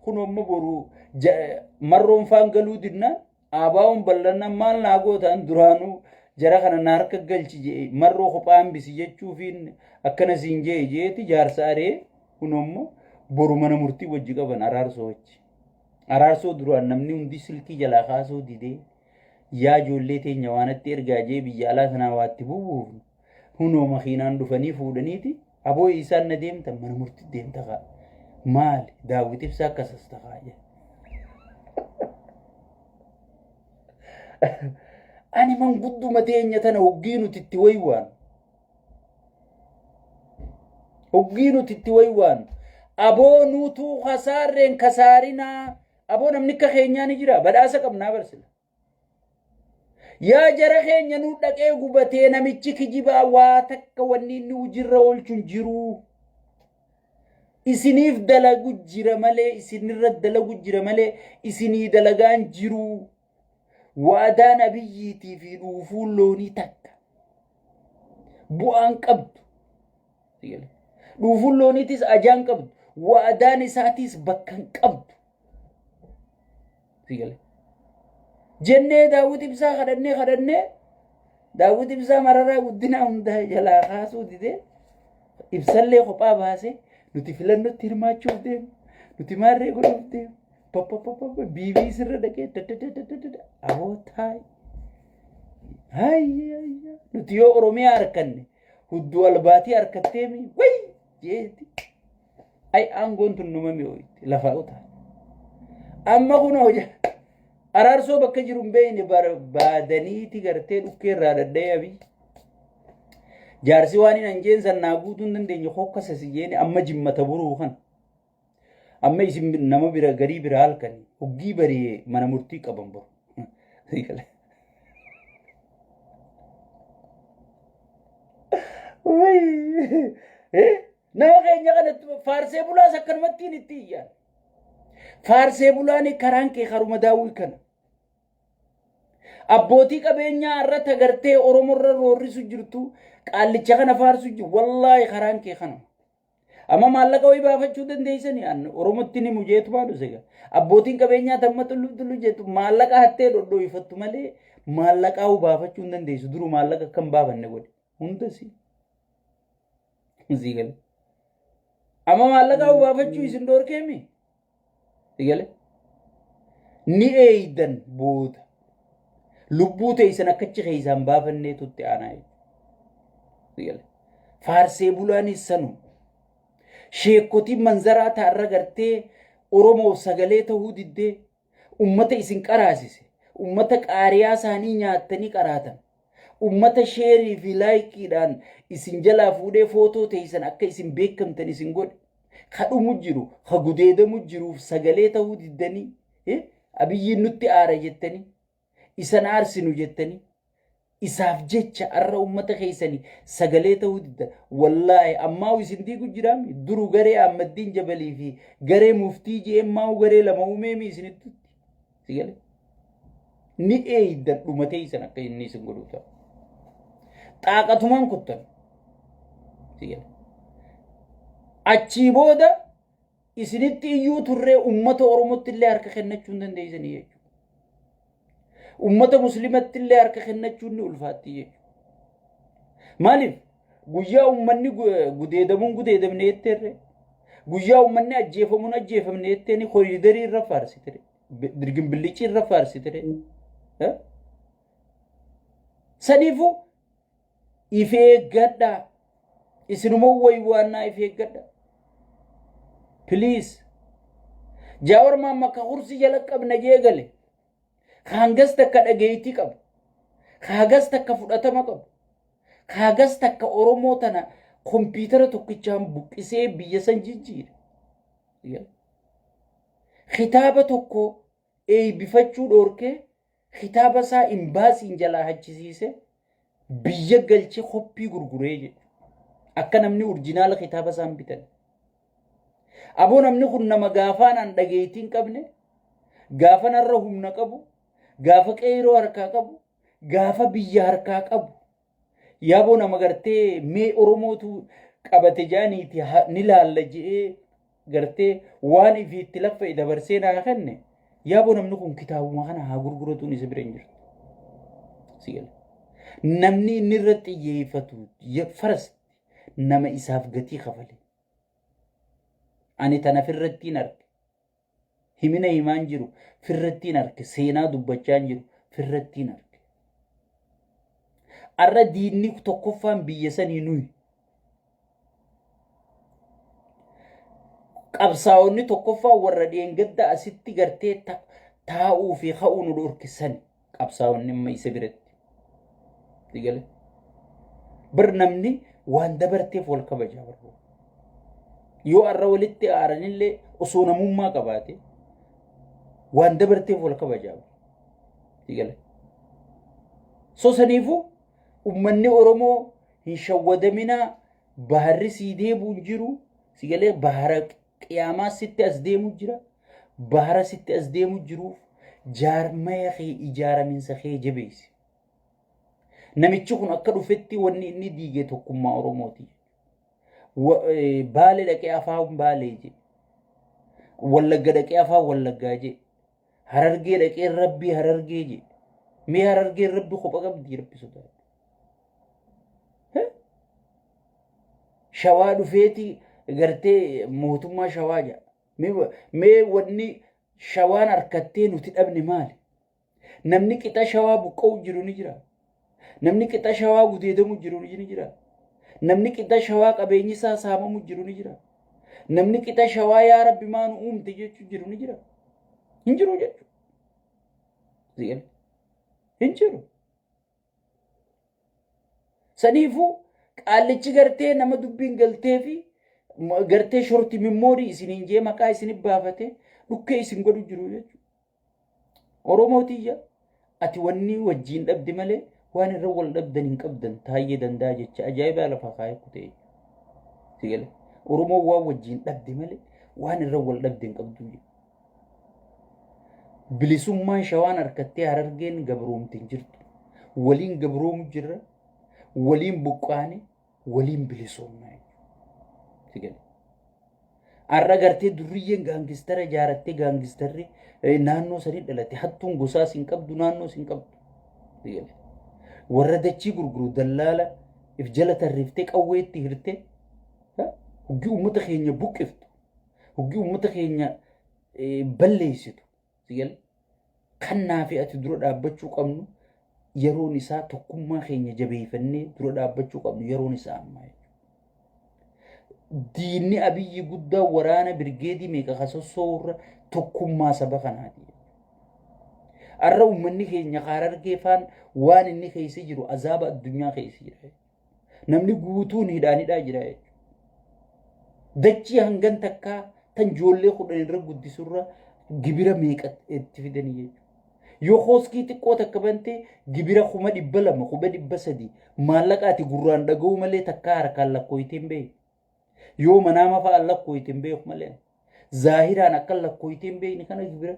kun amma boru marroon faan galuu dinnaan abaa'uun bal'annaan maal naa gootaan duraanuu jara kana na harka galchi jee marroo kophaa hambisi jechuufiin akkana siin jee jeeti jaarsa aree kun ammoo boru mana murtii wajji qaban araarsoo wajji. Araarsoo duraan namni hundi silkii jalaa kaasuu didee yaa ijoollee teenya waanatti ergaa jee biyya alaa sanaa waatti bubuufnu hunoo makiinaan dhufanii fuudhaniiti aboo isaan na deemtan mana murtii deemta kaa maali Daawit Ibsaa akkasas takaa jee. Ani mangudduma teenya tana hoggii nuti itti waywaan. Hoggii nuti itti waywaan. Aboo nuutuu kasaarreen kasaarinaa. Aboo namni akka keenyaa ni jira badhaasa qabnaa barsina. Yaa jara keenya nu dhaqee gubatee namichi kijibaa waa takka wanni inni hujirra oolchuun jiru. Isiniif dalagu jira malee isinirra dalagu jira malee isinii dalagaan jiru. Waadaan abiyyiitii fi dhuufuun loonii takka bu'aan qabdu. Dhuufuun looniitis ajaan qabdu. Waadaan isaatis bakka hin qabdu. Jennee Daawit Ibsaa kadhannee Daawit Ibsaa mararaa guddinaa hundaa jalaa kaasuu didee ibsallee kophaa baasee nuti filannootti hirmaachuuf deemu nuti maarree godhuuf deemu. Biibii sirra dhaqee abootaay hayya nuti yoo Oromiyaa harkanne hudduu albaatii harkatteemi way jeeti ay aangoon tun numa mi'ooyti lafaa utaa amma kun hoja araarsoo bakka jiru hin beeyne barbaadaniiti gartee dhukkeerraa dadhee abii jaarsi waan hin anjeensan naa guutuu hin dandeenye hokkasa si jeeni amma jimmata buruu kan amma isin nama bira garii bira halkan hoggii barii mana murtii qaban boru. Nama keenya kanatti faarsee bulaas akkanumatti itti iyyaan. Faarsee bulaan karaan kee haruma daawwii kana. Abbootii qabeenyaa irratti agartee Oromoorra roorrisu jirtu qaallicha kana faarsu jiru wallaahi karaan kee kana. Amma maallaqa wayii baafachuu dandeessanii Oromotti ni mujeetu baadhu sega. Abbootiin qabeenyaa tamma tullu jettu maallaqa hattee dhodhooyfattu malee maallaqaa baafachuu hin dandeessu duru maallaqa kan baafanne godhe hundasi. Zigale. Amma maallaqaa baafachuu isin dhoorkeemi. Zigale. Ni eeydan booda. Lubbuu teessan akkachi keessaan baafannee tutti aanaa. Zigale. Faarsee bulaanis sanuma. Sheekotiin manzaraa ta'arra gartee Oromoo sagalee ta'uu diddee ummata isin qaraasise ummata qaariyaa isaanii nyaattanii qaraatan ummata sheerii fi laayikiidhaan isin jalaa fuudhee footoo teessan akka isin beekamtan isin godhe kadhumu jiru ka gudeedamu jiruuf sagalee ta'uu diddanii abiyyiin nutti aara jettanii isan aarsinu jettanii isaaf jecha arra ummata keessanii sagalee ta'uu didda wallaahi ammaa isin diigu jiraami duru garee Ahmaddiin Jabalii fi garee muftii jeemmaa garee lama uumeemi isinitti sigale ni eeydan dhumatee isan akka inni isin godhu ta'a xaaqatumaan kuttan sigale achii booda isinitti iyyuu turree ummata Oromootti illee harka kennachuu hin dandeessanii jechuudha. Ummata muslimatti illee harka kennachuun ni ulfaatti jechuudha. Maaliif guyyaa ummanni gudeedamne jetteerre guyyaa ummanni ajjeefamuun ajjeefamne jetteeni koriidarii irra faarsitire dirgimbillichi irra faarsitire saniifu ife eeggadhaa isinuma waywaannaa ife eeggadhaa please jaawar maamaka kursi jala qabna jeegale Kaagas takka dhageeyti qabu. Kaagas takka fudhatama qabu. Kaagas takka Oromoo tana kompiitara tokkichaan buqqisee biyya san jijjiire. Kitaaba tokko eebbifachuu dhoorkee kitaaba isaa imbaasiin jalaa hachisiise biyya galchee koppii gurguree jedhu. Akka namni orjinaala kitaaba isaan bitan. Aboo namni kun nama gaafaanaan dhageeytiin qabne gaafanarra humna qabu. Gaafa qeeroo harkaa qabu gaafa biyya harkaa qabu yaaboo nama gartee mee Oromootu qabate jaaniiti ni laalla jedhee gartee waan ifi itti laffa dabarsee naa kenne yaaboo namni kun kitaabuma kana haa gurguratuun isa bira hin jirtu. Sigale. Namni inni irratti xiyyeeffatu faras nama isaaf gatii kafale. Ani tana firrattiin arge. Himina himaan jiru firrattiin arge. Seenaa dubbachaa jiru firrattiin arge. Arra diinni tokkoffaan biyya sanii nuyi. Qabsaa'onni tokkoffaan warra dheengadda asitti gartee taa'uu fi ka'uu nu dhorkisan qabsaa'onni amma isa biratti. Sigale. Bir namni waan dabarteef wal kabajaa barbaadu. Yoo arra walitti aaranillee osoo namummaa qabaate waan dabarteef wal kabajaa. Sigale. Sosaniifuu ummanni Oromoo hin shawwadaminaa baharri sii deebuun jiru. Sigale bahara qiyaamaa sitti as deemu jira. Bahara sitti as deemu jiruuf jaarmaya kee ijaaraminsa kee jabeessi. Namichi kun akka dhufetti wanni inni diigee tokkummaa Oromooti. Baalee dhaqee afaan Baalee je. Wallagga dhaqee afaan Wallaggaa je. Harargee dhaqee Rabbii Harargee je. Mee Harargee Rabbi kopha qabdi Rabbi sodaatu. Shawaa dhufeeti gartee mootummaa Shawaa jaa. Mee wanni Shawaan harkattee nuti dhabne maali? Namni qixa Shawaa buqqa'u jiru ni jira. Namni qixa Shawaa gudeedamu jiru ni jira. Namni qixa Shawaa qabeenyi isaa saamamu jiru ni jira. Namni qixa Shawaa yaa Rabbi maanu uumte jechuun jiru ni jira. Hin jiru jechuudha. Hin jiru. Saniifuu qaallichi gartee nama dubbiin galtee fi gartee shorti mimmoorii isiniin jee maqaa isinif baafate dhukkee isin godhu jiru jechuudha. Oromootiyya ati wanni wajjiin dhabdi malee waan irra wal dhabdan hin qabdan taayyee danda'a jecha ajaa'ibaa lafa kaayee kutee. Sigale. Oromoo waan wajjiin dhabdi malee waan irra wal dhabde hin qabdu. Bilisummaan Shawaan harkattee Harargeen gabroomte hin jirtu. Waliin gabroomu jirra. Waliin buqqaane waliin bilisoomnaa. Sigale. Arra gartee durriyyeen gaangistara ijaarattee gaangistarri naannoo sanii dhalate hattuun gosaas hin qabdu naannoo sin qabdu. Sigale. Warra dachii gurguru dallaala if jala tarriiftee qawweetti hirtee huggii uummata keenya buqqiftu. Huggii uummata keenya balleessitu. Sigale. Kan naafi ati dura dhaabbachuu qabnu yeroon isaa tokkummaa keenya jabeeffannee dura dhaabbachuu qabnu yeroon isaa ammaa. Diinni Abiyyi guddaa waraana birgeedii meeqa kasosoorra tokkummaa saba kanaati. Arra uummanni keenya Harargeefaan waan inni keessa jiru azaaba addunyaa keessa jira. Namni guutuun hidhaanidhaa jira. Dachii hangan takkaa tan ijoollee 10 irra guddisurra gibira meeqa itti fidanii jechuudha. Yoo hoskii xiqqoo takka bantee gibira 200 300 maallaqaati gurraan dhaga'u malee takkaa harkaan lakkooyitee hin beeku. Yoo manaama fa'aan lakkooyitee hin beeku malee zaahiraan akka lakkooyitee hin beekne kana gibira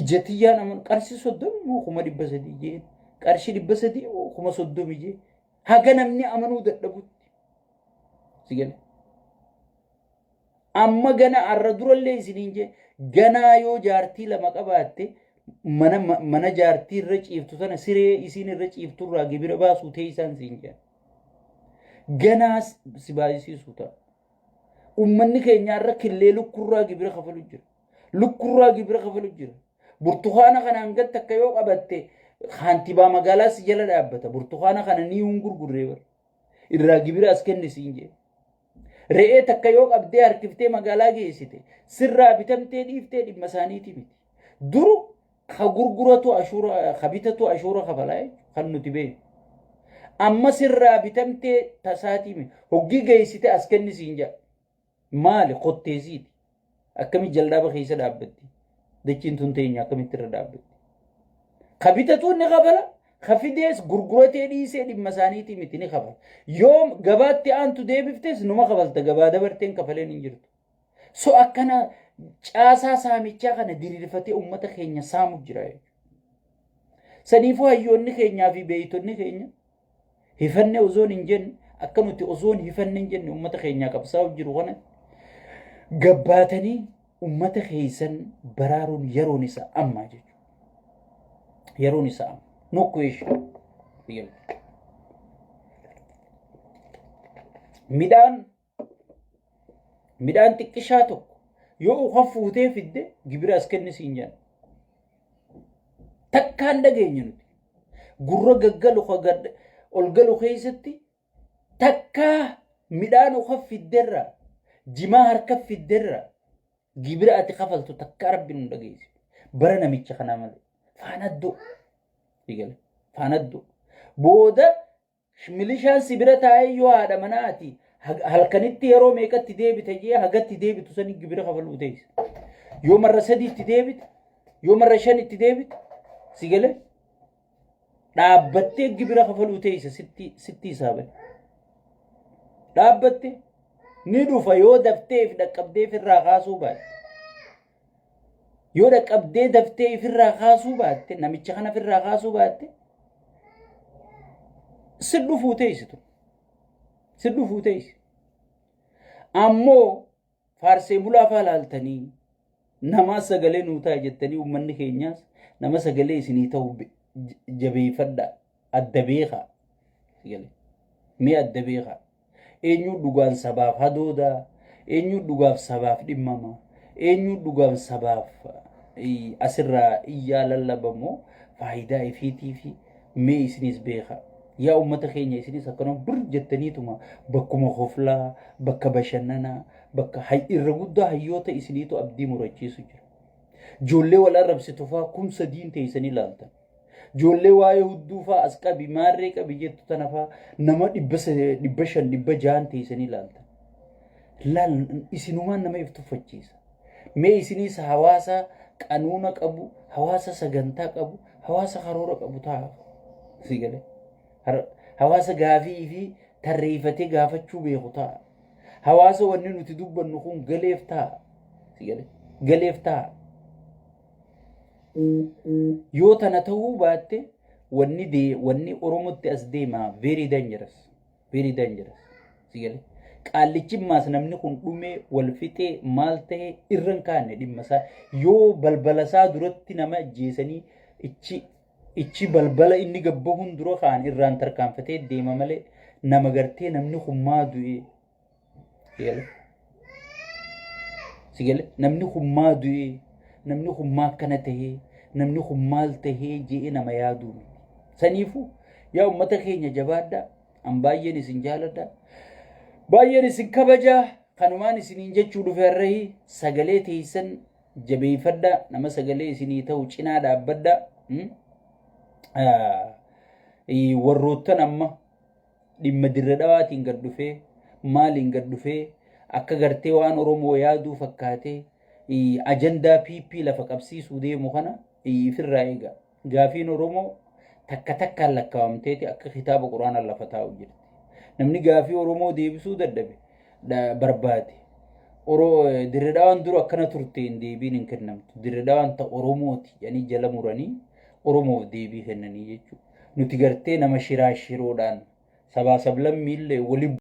ijatiyyaan aman qarshii 30 moo 300 jeen qarshii 300 moo 30 jeen haga namni amanuu dadhabutti. Sigale. Amma gana arra durallee isiniin jee ganaa yoo jaartii lama qabaatte mana jaartii irra ciiftu sana siree isin irra ciiftu irraa gibira baasuu ta'e isaan siin jee. Ganaa si baay'isiisu ta'a. Uummanni keenya irra killee lukkurraa gibira kafalu jira. Lukkurraa gibira kafalu jira. Burtukaana kana hangatti akka yoo qabatte kantiibaa magaalaa si jala dhaabbata. Burtukaana kana ni gurgurree bara. Irraa gibira as kenni siin jee. Re'ee takka yoo qabdee harkiftee magaalaa geessite sirraa bitamtee dhiiftee dhimma isaaniiti miti. Duru ka gurguratu ashuura ka bitatu ashuura kafalaa kan nuti beeknu. Amma sirraa bitamtee tasaatii miti. Hoggii geessite as kenni siin jaa. Maali qotteesiiti. Akkami jaldaaba keessa dhaabbatti. Dachiin tun teenya akkamitti irra dhaabbatti. Ka bitatu ni kafala. Ka fidees gurguratee dhiisee dhimma isaaniiti miti ni kafala. Yoo gabaatti aantu deebiftes numa kafalta gabaa dabarteen kafaleen hin jirtu. So akkana caasaa saamichaa kana diriirfatee uummata keenya saamu jira. Saniifuu hayyoonni keenyaa fi beeytonni keenya hifanne osoon hin jenne akka nuti osoon hifanne hin jenne uummata keenyaa qabsaa'u jiru kana gabbaatanii ummata keessan baraaruun yeroon isaa ammaa jechuudha. Yeroon isaa amma. No question. Midhaan xiqqishaa tokko yoo uffan fuutee fidde gibira as kenni siin jedhan. Takkaan dhageenya nuti. Gurra gaggalu ol galu keessatti takkaa midhaan uffan fidderraa jimaa harka fidderraa gibira ati kafaltu takkaa rabbi nu dhageessi. Bara namicha kanaa malee. Faanaddoo. Faanaddoo. Booda milishaan sibira taa'ee yoo haadha manaa ati halkanitti yeroo meeqatti deebite jee hagatti deebitu sanii gibira kafaluu teessa. Yoo marra sadiitti deebite, yoo marra shanitti deebite, si galee dhaabbattee gibira kafaluu teessa sitti isaabale. Dhaabbattee ni dhufa yoo daftee fi dhaqqabdee firraa kaasuu baatte. Yoo dhaqqabdee daftee firraa kaasuu baatte, namicha kana firraa kaasuu baatte, sidhu fuuteessitu. Sidhu fuuteessi. Ammoo faarsee bulaa faa laaltanii nama sagalee nuu ta'a jettanii uummanni keenyaas nama sagalee isinii ta'u jabeeffadhaa. Adda beekaa. Mee adda beekaa. Eenyuun dhugaan sabaaf hadoodaa. Eenyuun dhugaaf sabaaf dhimmamaa. Eenyuun dhugaan sabaaf asirraa iyyaa lallabamoo faayidaa ifiitii fi mee isinis beekaa. Yaa uummata keenya isinis akkanuma dur jettaniituma bakkuma hoflaa, bakka bashannanaa, bakka irra guddaa hayyoota isiniitu abdii murachiisu jira. Ijoollee wal arrabsitu fa'aa kumsa diin teessanii ilaaltan. Ijoollee waa'ee hudduu fa'aa as qabi maarree qabi jettu tana fa'aa nama 500, 600 teessanii ilaaltan. Laal isinumaan nama iftuffachiisa. Mee isinis hawaasa qanuuna qabu, hawaasa sagantaa qabu, hawaasa karoora qabu ta'a. Si galee. Hawaasa gaafii fi tarreeffatee gaafachuu beeku ta'a. Hawaasa wanni nuti dubbannu kun galeef ta'a. Galeef ta'a. Yoo tana ta'uu baatte wanni Oromootti as deemaa very dangerous. Very dangerous. Qaallichimmaas namni kun dhumee wal fixee maal ta'e irran kaane dhimma isaa yoo balbala isaa duratti nama ajjeesanii ichi balbala inni gabbahuun dura kaan irraan tarkaanfatee deema malee nama gartee namni hummaa du'ee. Namni hummaa du'ee, namni hummaa akkana tahee, namni hummaal tahee jee nama yaaduu. Saniifuu yaa uummata keenya jabaadhaa. An baay'een isin jaaladha. Baay'een isin kabajaa. Kanumaan isiniin jechuu dhufe har'ahi sagalee teessan jabeeffadhaa. Nama sagalee isinii ta'u cinaa dhaabbadhaa. Warroottan amma dhimma dirra dhawaatiin gad dhufee maaliin gad dhufee akka gartee waan Oromoo yaaduu fakkaatee ajandaa PP lafa qabsiisuu deemu kana ifirraa eega. Gaafiin Oromoo takka takkaan lakkaawamteeti akka kitaaba Quraanaa lafa taa'u jirti. Namni gaafii Oromoo deebisuu dadhabe barbaade. Dirra dhawaan dura akkana turte hin deebiin hin kennamtu. Dirra dhawaan ta'a Oromooti jedhanii jala muranii Oromoof deebii kennanii jechuudha. Nuti gartee nama shiroodhaan sabaa sablammiillee waliin